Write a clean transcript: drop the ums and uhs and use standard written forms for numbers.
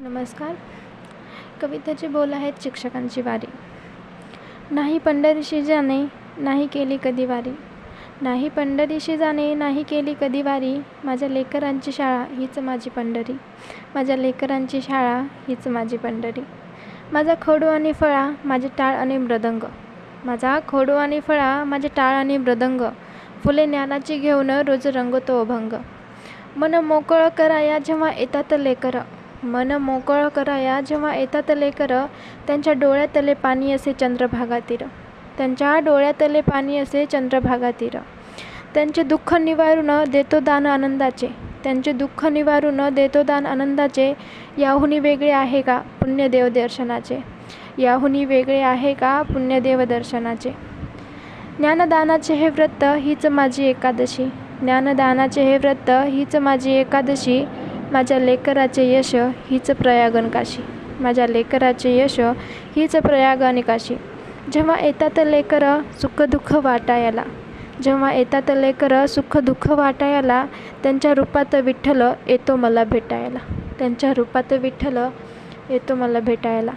नमस्कार. कवितेचे बोल आहेत शिक्षकांची वारी. नाही पंढरीशी जाणे, नाही केली कधी वारी. नाही पंढरीशी जाणे, नाही केली कधी वारी. माझ्या लेकरांची शाळा हीच माझी पंढरी. माझ्या लेकरांची शाळा हीच माझी पंढरी. माझा खोडू आणि फळा, माझे टाळ आणि मृदंग. माझा खोडू आणि फळा, माझे टाळ आणि मृदंग. फुले ज्ञानाची घेऊन रोज रंगतो अभंग. मन मोकळं कराया जेव्हा येतात लेकरं. मन मोकळं कराया जेव्हा येतात लेकरं. त्यांच्या डोळ्यातले पाणी असे चंद्रभागा तीर. त्यांच्या डोळ्यातले पाणी असे चंद्रभागा तीर. त्यांचे दुःख निवारून देतो दान आनंदाचे. त्यांचे दुःख निवारून देतो दान आनंदाचे. याहुनी वेगळे आहे का पुण्यदेव दर्शनाचे. याहुनी वेगळे आहे का पुण्यदेव दर्शनाचे. ज्ञानदानाचे हे व्रत हीच माझी एकादशी. ज्ञानदानाचे हे व्रत हीच माझी एकादशी. माझ्या लेकराचे यश हीच प्रयाग आणि काशी. माझ्या लेकराचे यश हीच प्रयाग आणि काशी. जेव्हा येतात लेकरं सुख दुःख वाटायला. जेव्हा येतात लेकरं सुख दुःख वाटायला. त्यांच्या रूपात विठ्ठल येतो मला भेटायला. त्यांच्या रूपात विठ्ठल येतो मला भेटायला.